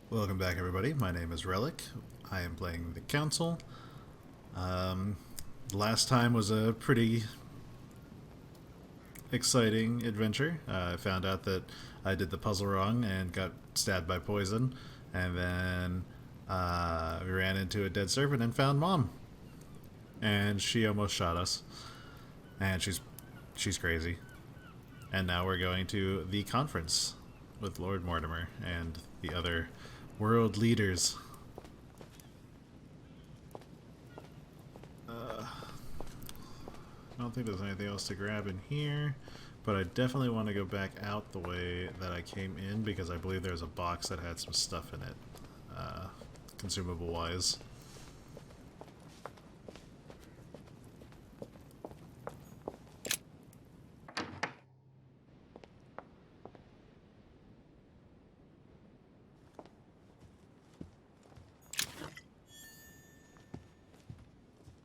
Welcome back, everybody. My name is Relic. I am playing the Council. Um, Last time was a pretty exciting adventure. I found out that I did the puzzle wrong and got stabbed by poison, and then we ran into a dead serpent and found Mom, and she almost shot us. And she's crazy. And now we're going to the conference with Lord Mortimer and the other world leaders. I don't think there's anything else to grab in here, but I definitely want to go back out the way that I came in because I believe there's a box that had some stuff in it, consumable wise.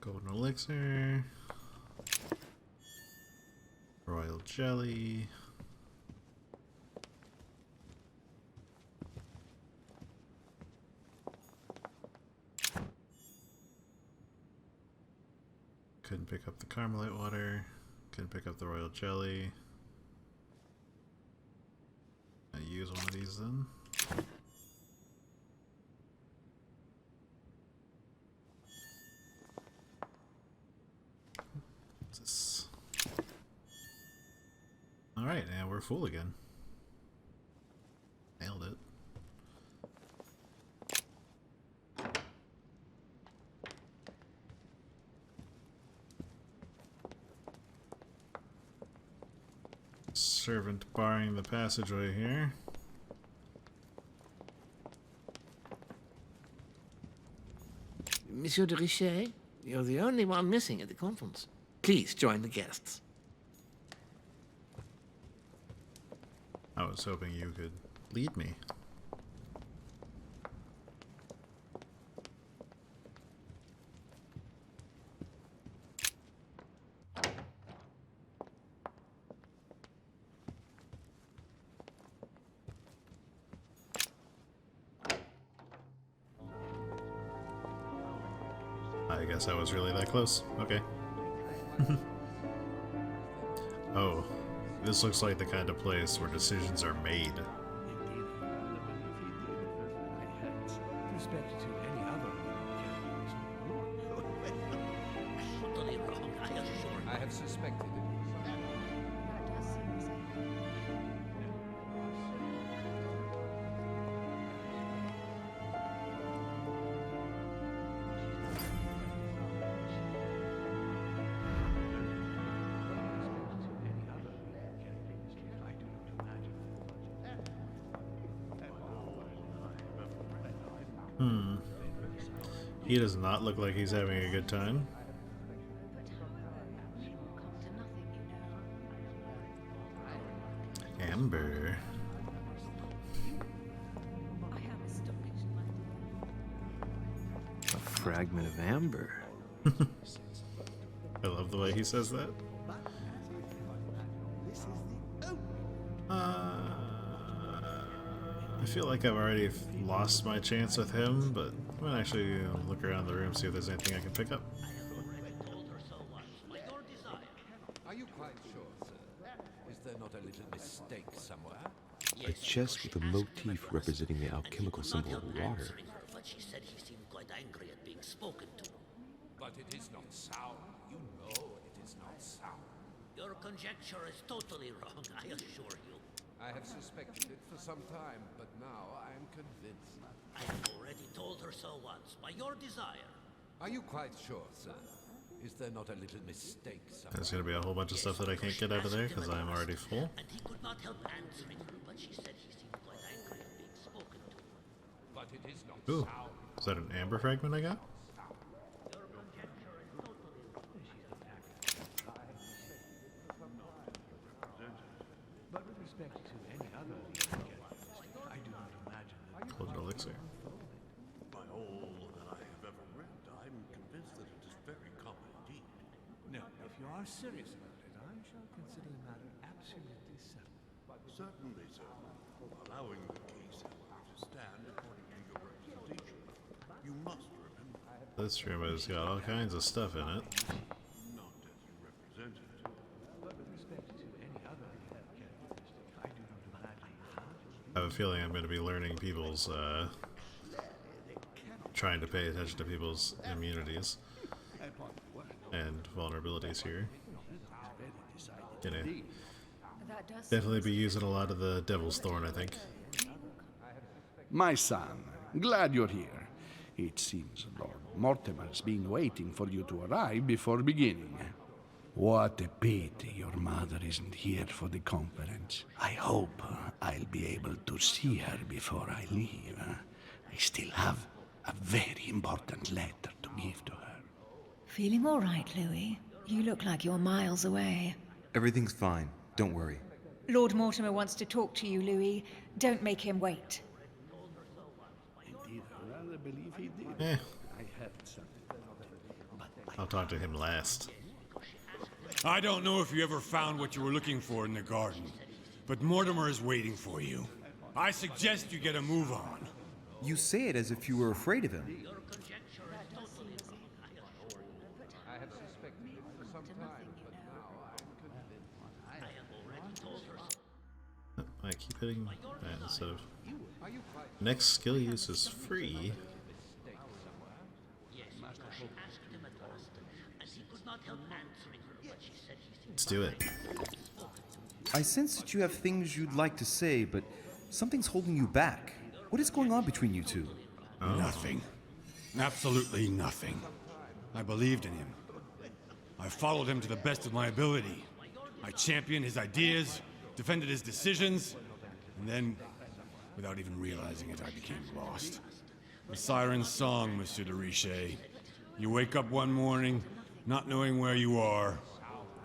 Golden elixir, royal jelly. Couldn't pick up the Carmelite water. Couldn't pick up the royal jelly. I use one of these then. What's this? Alright, and we're full again. Nailed it. Servant barring the passageway here. Monsieur de Richet, you're the only one missing at the conference. Please join the guests. I was hoping you could lead me. I guess I was really that close. Okay. Oh, this looks like the kind of place where decisions are made. Respect to any other Totally wrong, I assure you. I have suspected it. He does not look like he's having a good time. Amber. A fragment of amber. I love the way he says that. I feel like I've already lost my chance with him, but I'm gonna actually look around the room, see if there's anything I can pick up. Told her so once, by your desire. Are you quite sure, sir? Is there not a little mistake somewhere? A chest with a motif representing the alchemical symbol of water. Answering her, but she said he seemed quite angry at being spoken to. But it is not sound. You know it is not sound. Your conjecture is totally wrong, I assure you. I have suspected it for some time, but now I am convinced. I have already told her so once, by your desire. Are you quite sure, sir? Is there not a little mistake somewhere? There's gonna be a whole bunch of stuff that I can't get out of there because I'm already full. And he could not help answering her, but she said he seemed quite angry at being spoken to. But it is not Ooh, sound. is that an amber fragment I got? Your conjecture is totally wrong. But with respect to any other I do not imagine that Golden elixir. By all that I have ever read, I'm convinced that it is very common indeed. No, if you are serious about it, I shall consider the matter absolutely settled. Certainly, sir. Allowing the case, however, to stand according to This room has got all kinds of stuff in it. Not as you represent it. But with respect to any other characteristic, I do not gladly. I have a feeling I'm going to be learning people's, trying to pay attention to people's immunities and vulnerabilities here. Gonna definitely be using a lot of the Devil's Thorn, I think. My son, glad you're here. It seems Lord Mortimer's been waiting for you to arrive before beginning. What a pity your mother isn't here for the conference. I hope I'll be able to see her before I leave. I still have a very important letter to give to her. Feeling all right, Louis? You look like you're miles away. Everything's fine. Don't worry. Lord Mortimer wants to talk to you, Louis. Don't make him wait. Indeed, I rather believe he did. Eh, I heard something about it. I'll talk to him last. I don't know if you ever found what you were looking for in the garden, but Mortimer is waiting for you. I suggest you get a move on. You say it as if you were afraid of him. Your conjecture is totally wrong, I assure you. I have suspected it for some time, but now I'm convinced. I have already told her so. I keep hitting that instead of... Are you quite Next skill use is free. mistake somewhere? Yes, because she asked him at last, and he could not help answering her, but she said he seemed Let's do it. I sense that you have things you'd like to say, but something's holding you back. What is going on between you two? Nothing. Absolutely nothing. I believed in him. I followed him to the best of my ability. I championed his ideas, defended his decisions, and then, without even realizing it, I became lost. The siren's song, Monsieur de Richet. You wake up one morning, not knowing where you are,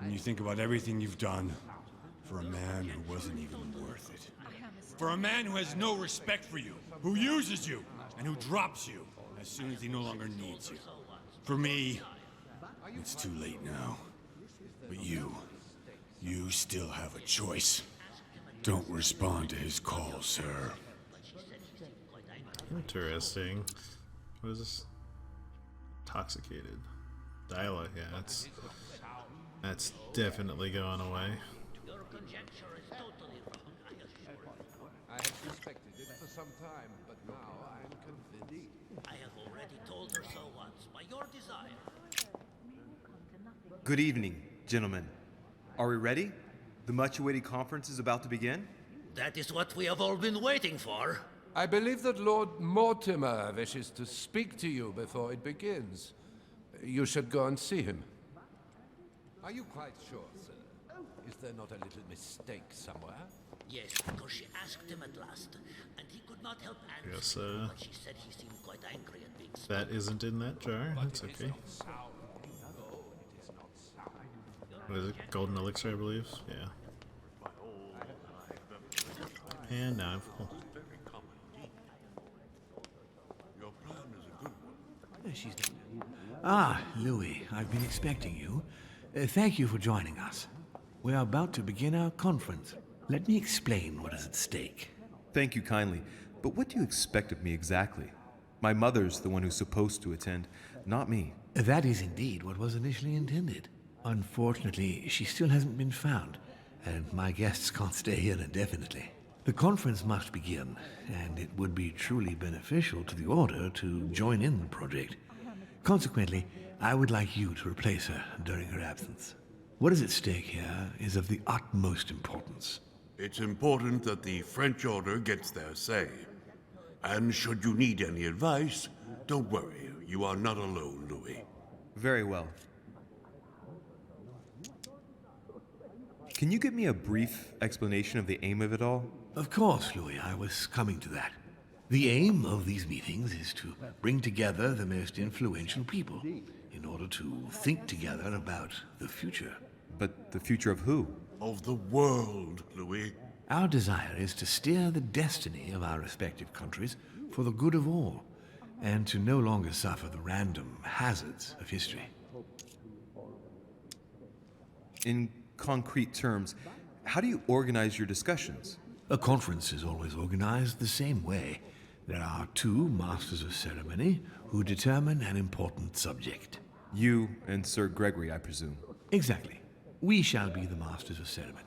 and you think about everything you've done for a man who wasn't even worth it. For a man who has no respect for you, who uses you, and who drops you as soon as he no longer needs you. For me, it's too late now. But you still have a choice. Don't respond to his call, sir. Interesting. What is this? Intoxicated. Dialogue, yeah, that's definitely going away. Your conjecture is totally wrong, I assure you. I have suspected it for some time, but now I'm convinced. I have already told her so once, by your desire. Good evening, gentlemen. Are we ready? The much-awaited conference is about to begin? That is what we have all been waiting for. I believe that Lord Mortimer wishes to speak to you before it begins. You should go and see him. Are you quite sure, sir? Is there not a little mistake somewhere? Yes, because she asked him at last, and he could not help answering Yes, her, but she said he seemed quite angry at being spoken. That isn't in that jar. That's okay. What is it? Golden elixir, I believe? Yeah. And now I'm full. Very common indeed. Your plan is a good one. She's Ah, Louis, I've been expecting you. Thank you for joining us. We are about to begin our conference. Let me explain what is at stake. Thank you kindly, but what do you expect of me exactly? My mother's the one who's supposed to attend, not me. That is indeed what was initially intended. Unfortunately, she still hasn't been found, and my guests can't stay here indefinitely. The conference must begin, and it would be truly beneficial to the Order to join in the project. Consequently, I would like you to replace her during her absence. What is at stake here is of the utmost importance. It's important that the French Order gets their say. And should you need any advice, don't worry. You are not alone, Louis. Very well. Can you give me a brief explanation of the aim of it all? Of course, Louis, I was coming to that. The aim of these meetings is to bring together the most influential people in order to think together about the future. But the future of who? Of the world, Louis. Our desire is to steer the destiny of our respective countries for the good of all, and to no longer suffer the random hazards of history. In concrete terms, how do you organize your discussions? A conference is always organized the same way. There are two masters of ceremony, who determine an important subject. You and Sir Gregory, I presume. Exactly. We shall be the masters of ceremony.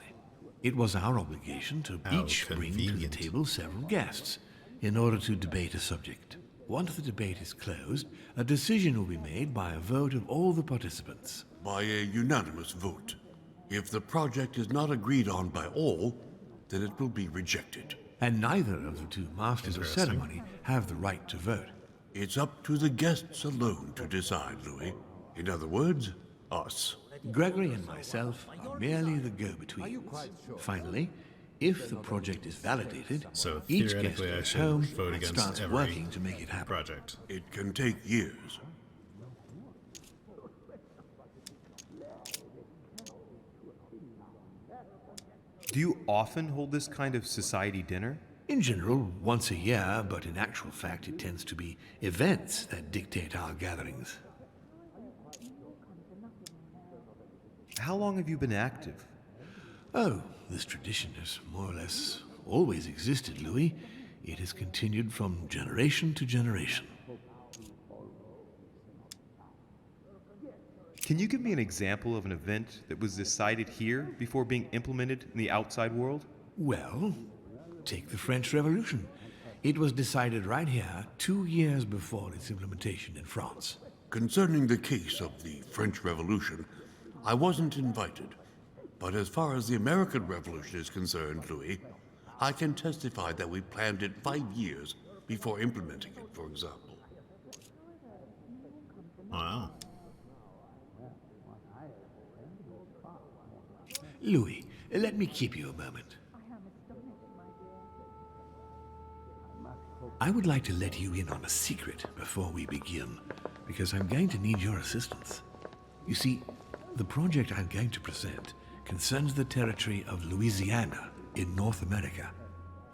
It was our obligation to How each bring to the convenient. table several guests in order to debate a subject. Once the debate is closed, a decision will be made by a vote of all the participants. By a unanimous vote. If the project is not agreed on by all, then it will be rejected. And neither of the two masters of Interesting. ceremony have the right to vote. It's up to the guests alone to decide, Louis. In other words, us. Gregory and myself are merely the go-betweens. Finally, if the project is validated, So each guest theoretically, I goes should home vote and against starts every working to make it happen. project. It can take years. Do you often hold this kind of society dinner? In general, once a year, but in actual fact it tends to be events that dictate our gatherings. How long have you been active? Oh, this tradition has more or less always existed, Louis. It has continued from generation to generation. Can you give me an example of an event that was decided here before being implemented in the outside world? Well, take the French Revolution. It was decided right here 2 years before its implementation in France. Concerning the case of the French Revolution, I wasn't invited. But as far as the American Revolution is concerned, Louis, I can testify that we planned it 5 years before implementing it, for example. Wow. Louis, let me keep you a moment. I would like to let you in on a secret before we begin, because I'm going to need your assistance. You see, the project I'm going to present concerns the territory of Louisiana in North America.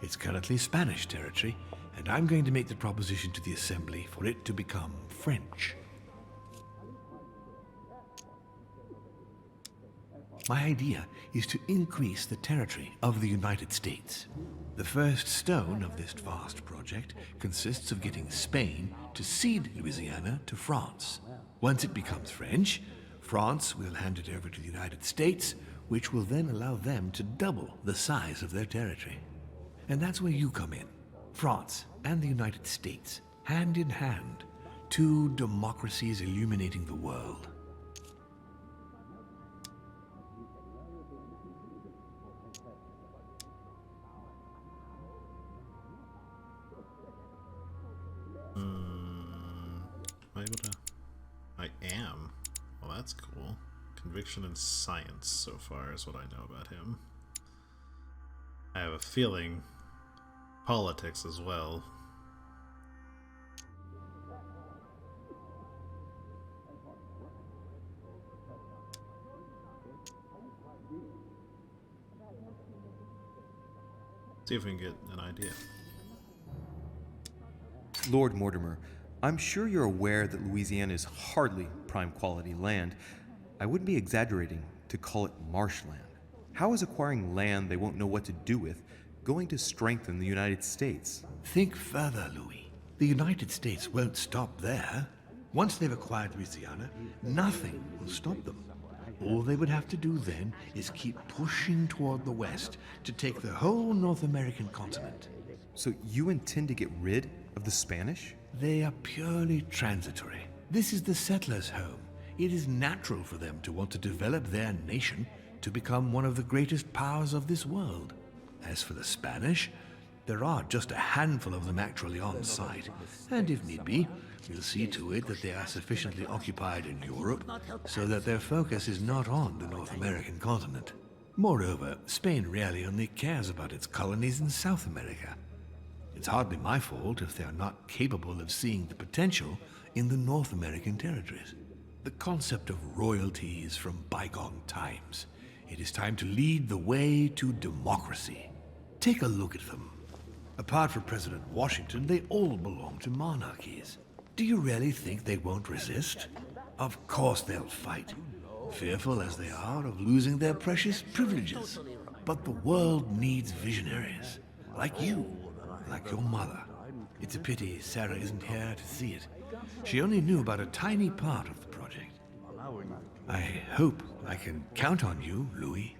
It's currently Spanish territory, and I'm going to make the proposition to the Assembly for it to become French. My idea is to increase the territory of the United States. The first stone of this vast project consists of getting Spain to cede Louisiana to France. Once it becomes French, France will hand it over to the United States, which will then allow them to double the size of their territory. And that's where you come in. France and the United States, hand in hand, two democracies illuminating the world. Am I able to? I am. Well, that's cool. Conviction in science so far is what I know about him. I have a feeling politics as well. See if we can get an idea. Lord Mortimer, I'm sure you're aware that Louisiana is hardly prime quality land. I wouldn't be exaggerating to call it marshland. How is acquiring land they won't know what to do with going to strengthen the United States? Think further, Louis. The United States won't stop there. Once they've acquired Louisiana, nothing will stop them. All they would have to do then is keep pushing toward the west to take the whole North American continent. So you intend to get rid of the Spanish? They are purely transitory. This is the settlers' home. It is natural for them to want to develop their nation to become one of the greatest powers of this world. As for the Spanish, there are just a handful of them actually on site, and if need be, we'll see to it that they are sufficiently occupied in Europe so that their focus is not on the North American continent. Moreover, Spain really only cares about its colonies in South America. It's hardly my fault if they are not capable of seeing the potential in the North American territories. The concept of royalty is from bygone times. It is time to lead the way to democracy. Take a look at them. Apart from President Washington, they all belong to monarchies. Do you really think they won't resist? Of course they'll fight, fearful as they are of losing their precious privileges. But the world needs visionaries, like you, like your mother. It's a pity Sarah isn't here to see it. She only knew about a tiny part of the project. I hope I can count on you, Louis.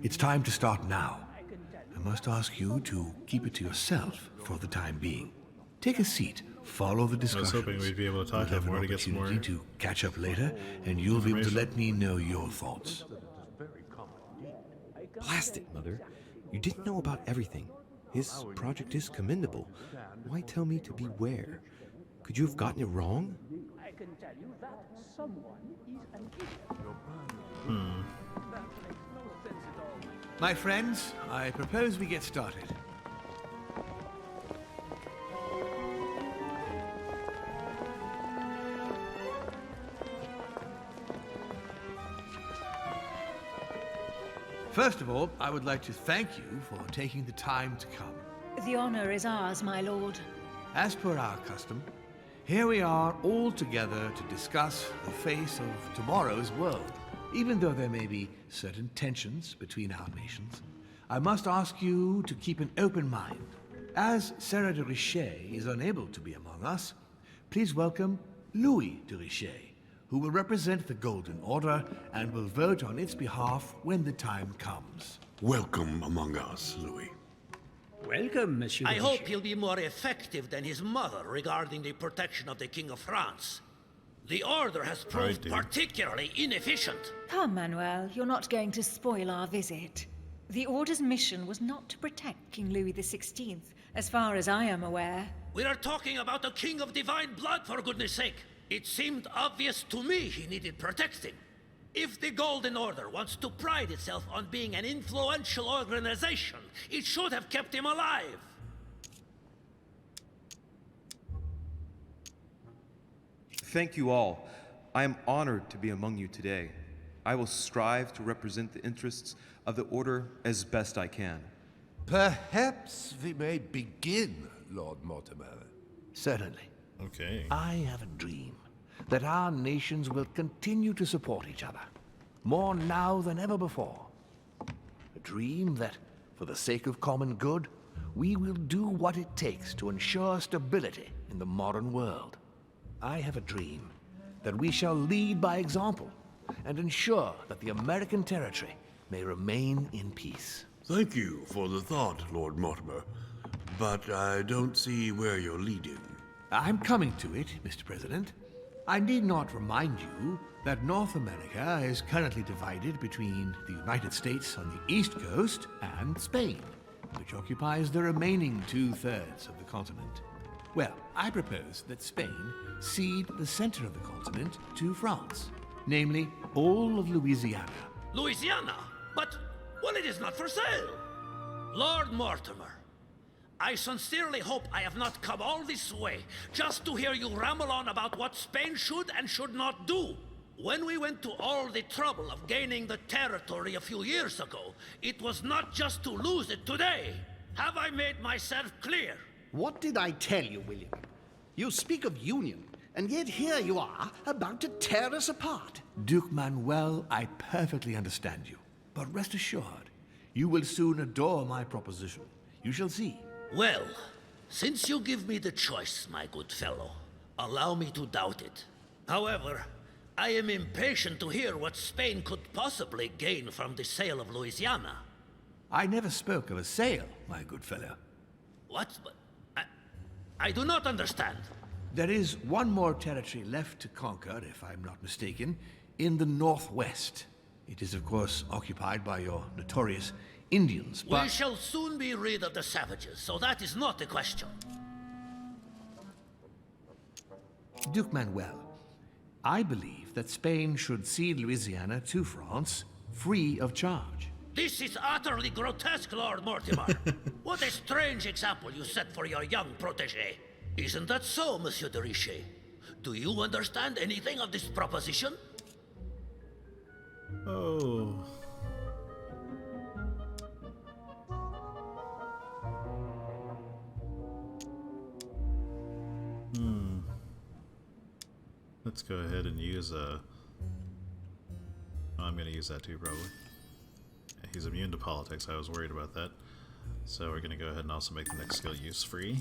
It's time to start now. I must ask you to keep it to yourself for the time being. Take a seat, follow the discussions. I was hoping we'd be able to talk to him more to get some more to catch up later, and you'll be able to let me know your thoughts. Blast it, Mother. You didn't know about everything. His project is commendable. Why tell me to beware? Could you have gotten it wrong? I can tell you that someone is an idiot. My friends, I propose we get started. First of all, I would like to thank you for taking the time to come. The honor is ours, my lord. As per our custom, here we are all together to discuss the face of tomorrow's world. Even though there may be certain tensions between our nations, I must ask you to keep an open mind. As Sarah de Richet is unable to be among us, please welcome Louis de Richet, who will represent the Golden Order and will vote on its behalf when the time comes. Welcome among us, Louis. Welcome, Monsieur. I hope he'll be more effective than his mother regarding the protection of the King of France. The Order has proved particularly inefficient. Come, Manuel, you're not going to spoil our visit. The Order's mission was not to protect King Louis XVI, as far as I am aware. We are talking about a king of divine blood, for goodness sake. It seemed obvious to me he needed protecting. If the Golden Order wants to pride itself on being an influential organization, it should have kept him alive. Thank you all. I am honored to be among you today. I will strive to represent the interests of the Order as best I can. Perhaps we may begin, Lord Mortimer. Certainly. Okay. I have a dream that our nations will continue to support each other, more now than ever before. A dream that, for the sake of common good, we will do what it takes to ensure stability in the modern world. I have a dream that we shall lead by example and ensure that the American territory may remain in peace. Thank you for the thought, Lord Mortimer, but I don't see where you're leading. I'm coming to it, Mr. President. I need not remind you that North America is currently divided between the United States on the east coast and Spain, which occupies the remaining 2/3 of the continent. Well, I propose that Spain cede the center of the continent to France, namely all of Louisiana. Louisiana? But, well, it is not for sale. Lord Mortimer, I sincerely hope I have not come all this way just to hear you ramble on about what Spain should and should not do. When we went to all the trouble of gaining the territory a few years ago, it was not just to lose it today. Have I made myself clear? What did I tell you, William? You speak of union, and yet here you are, about to tear us apart. Duke Manuel, I perfectly understand you. But rest assured, you will soon adore my proposition. You shall see. Well, since you give me the choice, my good fellow, allow me to doubt it. However, I am impatient to hear what Spain could possibly gain from the sale of Louisiana. I never spoke of a sale, my good fellow. What? I do not understand. There is one more territory left to conquer, if I'm not mistaken, in the northwest. It is, of course, occupied by your notorious Indians, but... We shall soon be rid of the savages, so that is not a question. Duke Manuel, I believe that Spain should cede Louisiana to France free of charge. This is utterly grotesque, Lord Mortimer. What a strange example you set for your young protégé. Isn't that so, Monsieur de Richet? Do you understand anything of this proposition? Oh. Let's go ahead and use a... Oh, I'm going to use that too, probably. Yeah, he's immune to politics. I was worried about that. So we're going to go ahead and also make the next skill use free.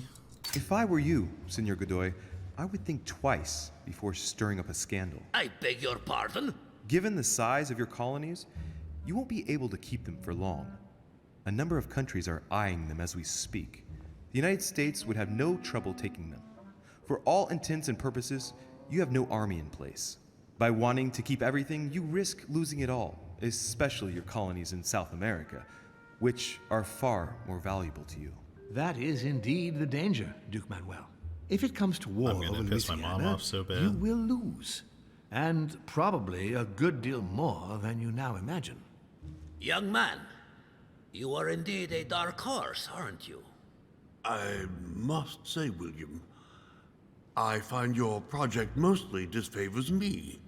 If I were you, Senor Godoy, I would think twice before stirring up a scandal. I beg your pardon? Given the size of your colonies, you won't be able to keep them for long. A number of countries are eyeing them as we speak. The United States would have no trouble taking them. For all intents and purposes, you have no army in place. By wanting to keep everything, you risk losing it all, especially your colonies in South America, which are far more valuable to you. That is indeed the danger, Duke Manuel. If it comes to war I'm gonna over piss my mom Louisiana, off so bad. you will lose. And probably a good deal more than you now imagine. Young man, you are indeed a dark horse, aren't you? I must say, William, I find your project mostly disfavors me.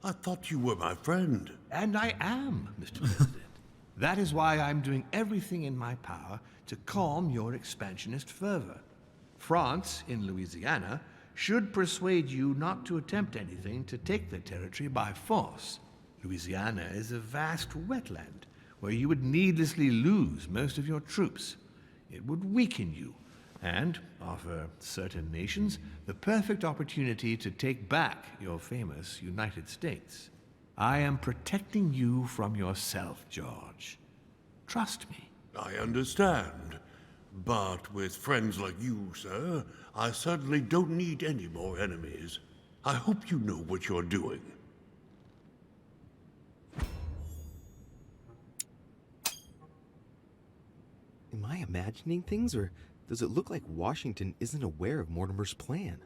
I thought you were my friend. And I am, Mr. President. That is why I'm doing everything in my power to calm your expansionist fervor. France, in Louisiana, should persuade you not to attempt anything to take the territory by force. Louisiana is a vast wetland where you would needlessly lose most of your troops. It would weaken you and offer certain nations the perfect opportunity to take back your famous United States. I am protecting you from yourself, George. Trust me. I understand. But with friends like you, sir, I certainly don't need any more enemies. I hope you know what you're doing. Am I imagining things, or does it look like Washington isn't aware of Mortimer's plan?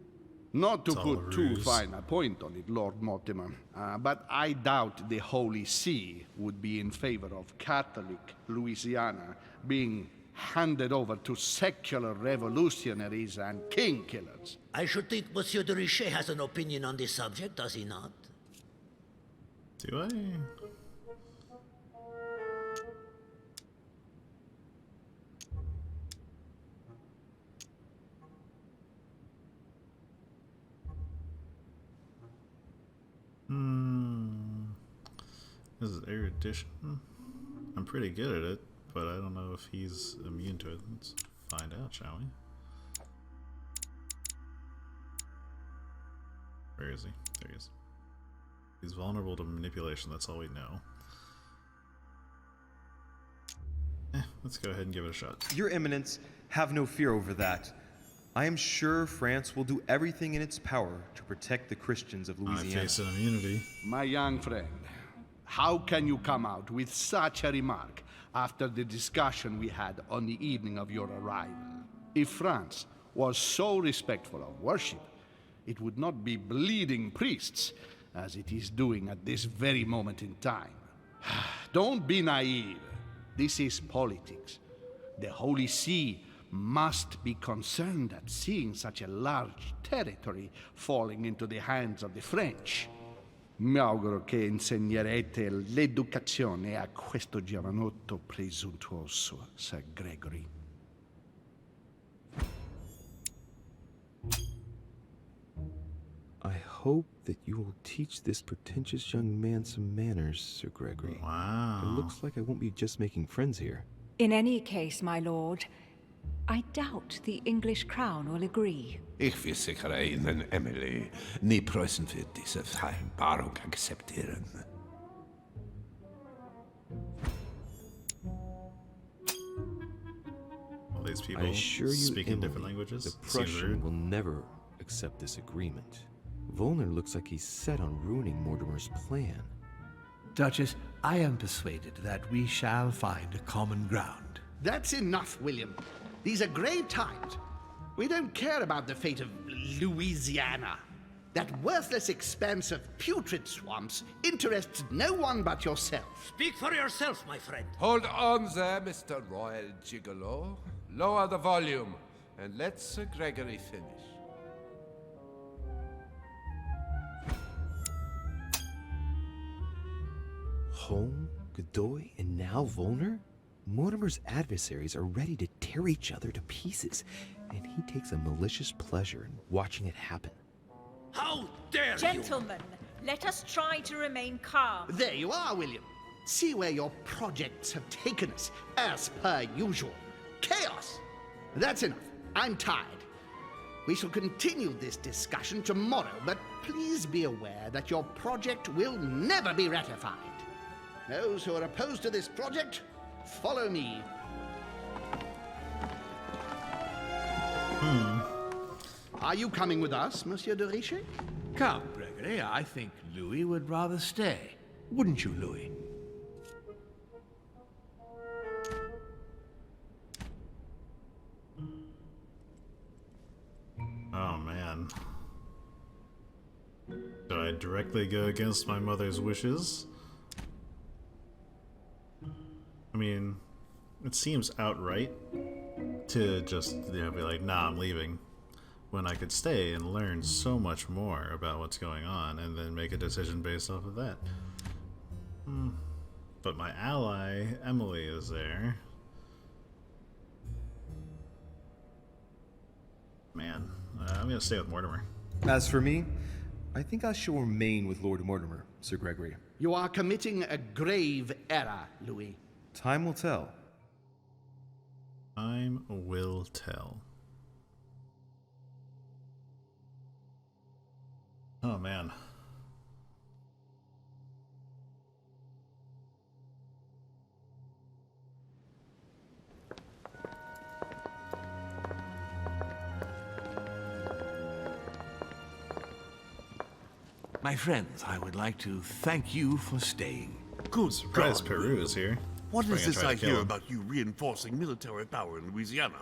Not to It's all a put too ruse. fine a point on it, Lord Mortimer, but I doubt the Holy See would be in favor of Catholic Louisiana being handed over to secular revolutionaries and king killers. I should think Monsieur de Richet has an opinion on this subject, does he not? Do I? This is erudition. I'm pretty good at it, but I don't know if he's immune to it. Let's find out, shall we? Where is he? There he is. He's vulnerable to manipulation, that's all we know. Let's go ahead and give it a shot. Your Eminence, have no fear over that. I am sure France will do everything in its power to protect the Christians of I Louisiana. face an immunity. My young friend, how can you come out with such a remark after the discussion we had on the evening of your arrival? If France was so respectful of worship, it would not be bleeding priests as it is doing at this very moment in time. Don't be naive. This is politics. The Holy See must be concerned at seeing such a large territory falling into the hands of the French. Mi auguro che insegnerete l'educazione a questo giovanotto presuntuoso, Sir Gregory. I hope that you will teach this pretentious young man some manners, Sir Gregory. Wow. It looks like I won't be just making friends here. In any case, my lord, I doubt the English crown will agree. Ich versichere Ihnen, Emily, nie Preußen wird diese Vereinbarung akzeptieren. All these people I assure you, speaking Emily, different languages. the Seems Prussian rude. will never accept this agreement. Volner looks like he's set on ruining Mortimer's plan. Duchess, I am persuaded that we shall find a common ground. That's enough, William. These are grave times. We don't care about the fate of Louisiana. That worthless expanse of putrid swamps interests no one but yourself. Speak for yourself, my friend. Hold on there, Mr. Royal Gigolo. Lower the volume, and let Sir Gregory finish. Holm, Godoy, and now Volner? Mortimer's adversaries are ready to tear each other to pieces, and he takes a malicious pleasure in watching it happen. How dare you! Gentlemen, let us try to remain calm. There you are, William. See where your projects have taken us, as per usual. Chaos! That's enough. I'm tired. We shall continue this discussion tomorrow, but please be aware that your project will never be ratified. Those who are opposed to this project, follow me. Are you coming with us, Monsieur de Richet? Come, Gregory, I think Louis would rather stay. Wouldn't you, Louis? Oh man. Do I directly go against my mother's wishes? I mean, it seems outright to just, be like, nah, I'm leaving. When I could stay and learn so much more about what's going on and then make a decision based off of that. But my ally, Emily, is there. Man, I'm gonna stay with Mortimer. As for me, I think I shall remain with Lord Mortimer, Sir Gregory. You are committing a grave error, Louis. Time will tell. Time will tell. Oh man. My friends, I would like to thank you for staying. Good Surprise, God. Peru is here. What Probably is gonna this try I to kill hear him. about you reinforcing military power in Louisiana?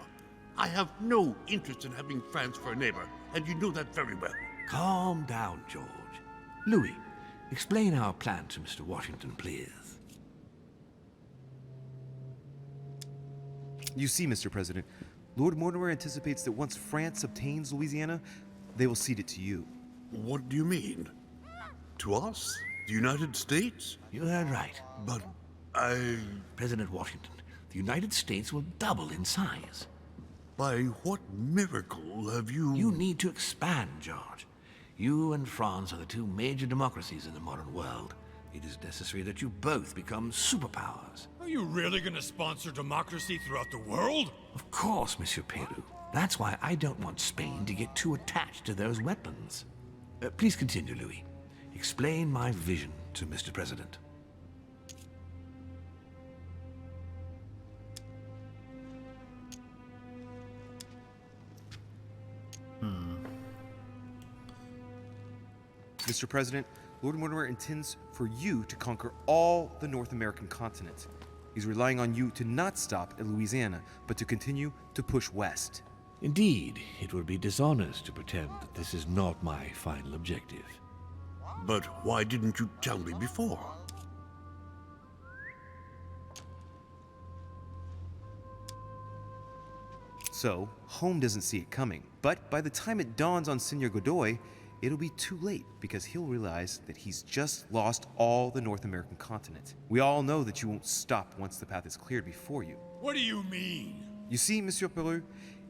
I have no interest in having France for a neighbor, and you know that very well. Calm down, George. Louis, explain our plan to Mr. Washington, please. You see, Mr. President, Lord Mortimer anticipates that once France obtains Louisiana, they will cede it to you. What do you mean? To us? The United States? You heard right. But President Washington, the United States will double in size. By what miracle have you... You need to expand, George. You and France are the two major democracies in the modern world. It is necessary that you both become superpowers. Are you really gonna sponsor democracy throughout the world? Of course, Monsieur Peru. That's why I don't want Spain to get too attached to those weapons. Please continue, Louis. Explain my vision to Mr. President. Mr. President, Lord Mortimer intends for you to conquer all the North American continent. He's relying on you to not stop at Louisiana, but to continue to push west. Indeed, it would be dishonest to pretend that this is not my final objective. But why didn't you tell me before? So, Home doesn't see it coming. But by the time it dawns on Senor Godoy, it'll be too late because he'll realize that he's just lost all the North American continent. We all know that you won't stop once the path is cleared before you. What do you mean? You see, Monsieur Peru,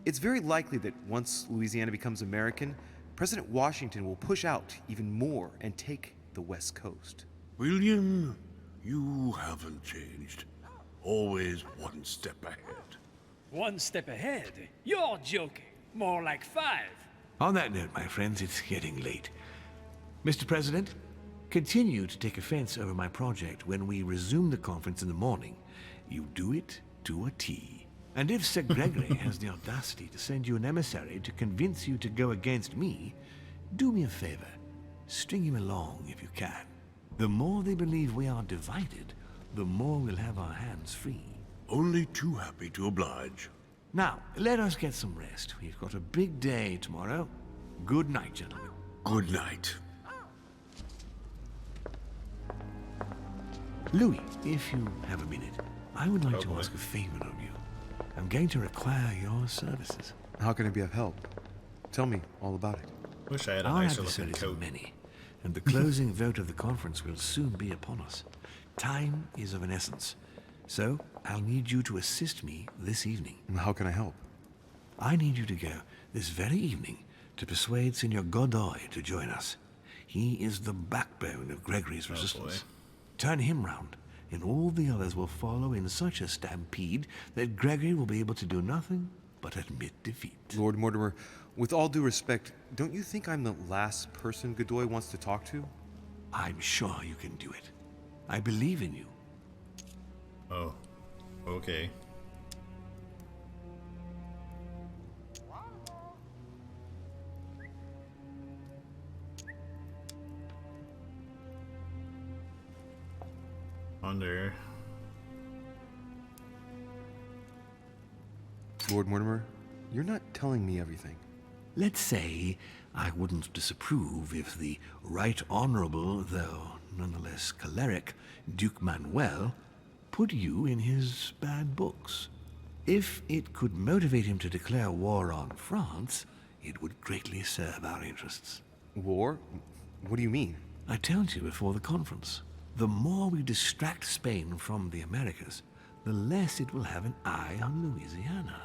it's very likely that once Louisiana becomes American, President Washington will push out even more and take the West Coast. William, you haven't changed. Always one step ahead. One step ahead? You're joking. More like 5. On that note, my friends, it's getting late. Mr. President, continue to take offense over my project when we resume the conference in the morning. You do it to a T. And if Sir Gregory has the audacity to send you an emissary to convince you to go against me, do me a favor. String him along if you can. The more they believe we are divided, the more we'll have our hands free. Only too happy to oblige. Now, let us get some rest. We've got a big day tomorrow. Good night, gentlemen. Good night. Louis, if you have a minute, I would like to ask a favor of you. I'm going to require your services. How can I be of help? Tell me all about it. Wish I had a Our nicer looking adversaries are coat. many, and the closing vote of the conference will soon be upon us. Time is of an essence, so I'll need you to assist me this evening. How can I help? I need you to go this very evening to persuade Senor Godoy to join us. He is the backbone of Gregory's resistance. Turn him round, and all the others will follow in such a stampede that Gregory will be able to do nothing but admit defeat. Lord Mortimer, with all due respect, don't you think I'm the last person Godoy wants to talk to? I'm sure you can do it. I believe in you. Oh, okay. Wonder. Lord Mortimer, you're not telling me everything. Let's say I wouldn't disapprove if the Right Honorable, though nonetheless choleric, Duke Manuel put you in his bad books. If it could motivate him to declare war on France, it would greatly serve our interests. War? What do you mean? I told you before the conference. The more we distract Spain from the Americas, the less it will have an eye on Louisiana.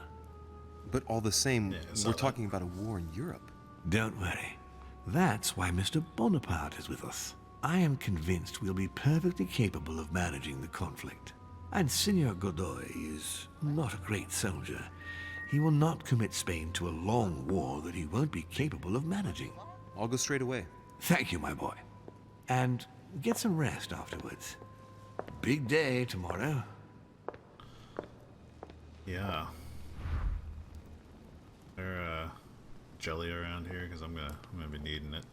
But all the same, Yeah, we're talking about a war in Europe. Don't worry. That's why Mr. Bonaparte is with us. I am convinced we'll be perfectly capable of managing the conflict. And Senor Godoy is not a great soldier. He will not commit Spain to a long war that he won't be capable of managing. I'll go straight away. Thank you, my boy. And get some rest afterwards. Big day tomorrow. Yeah. There, jelly around here? Because I'm gonna be needing it.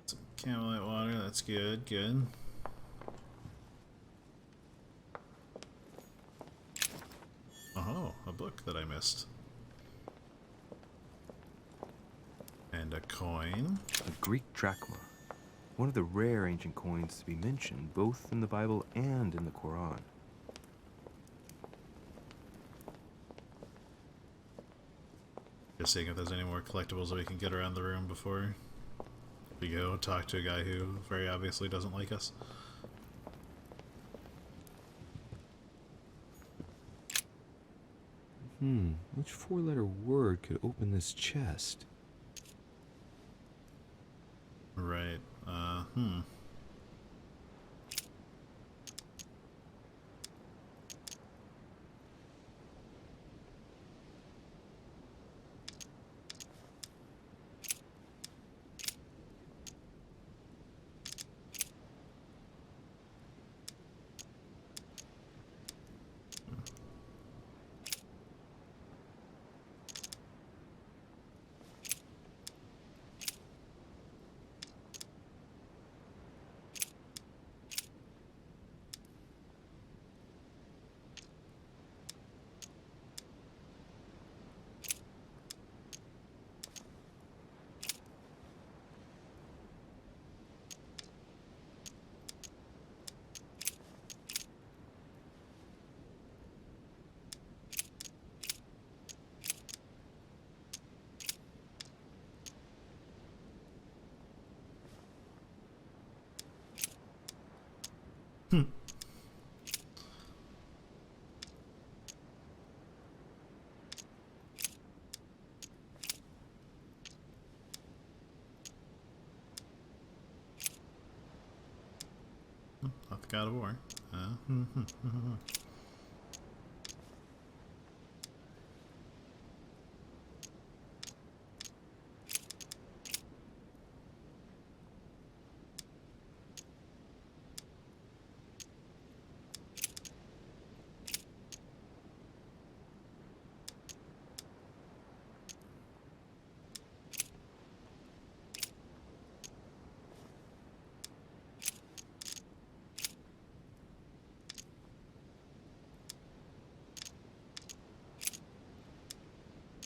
Some Camelite water, that's good, good. Oh, a book that I missed. And a coin. A Greek drachma. One of the rare ancient coins to be mentioned both in the Bible and in the Quran. Just seeing if there's any more collectibles that we can get around the room before we go talk to a guy who very obviously doesn't like us. Which four-letter word could open this chest? Right, not the God of War.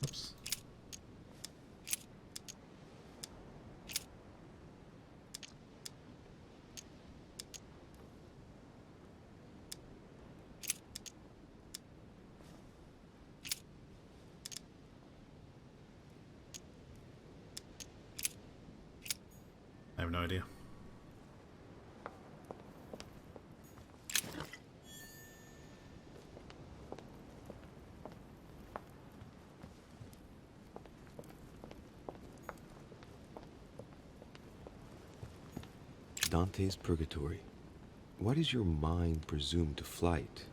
Oops. I have no idea. Dante's Purgatory. Why does your mind presume to flight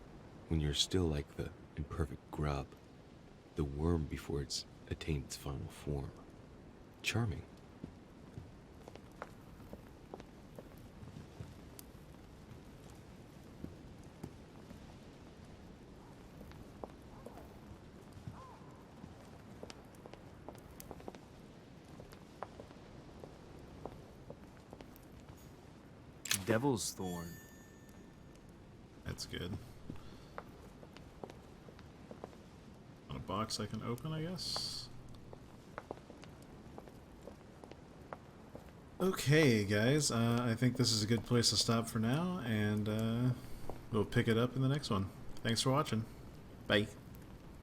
when you're still like the imperfect grub, the worm before it's attained its final form? Charming. Devil's Thorn. That's good. A box I can open, I guess. Okay, guys. I think this is a good place to stop for now, and we'll pick it up in the next one. Thanks for watching. Bye.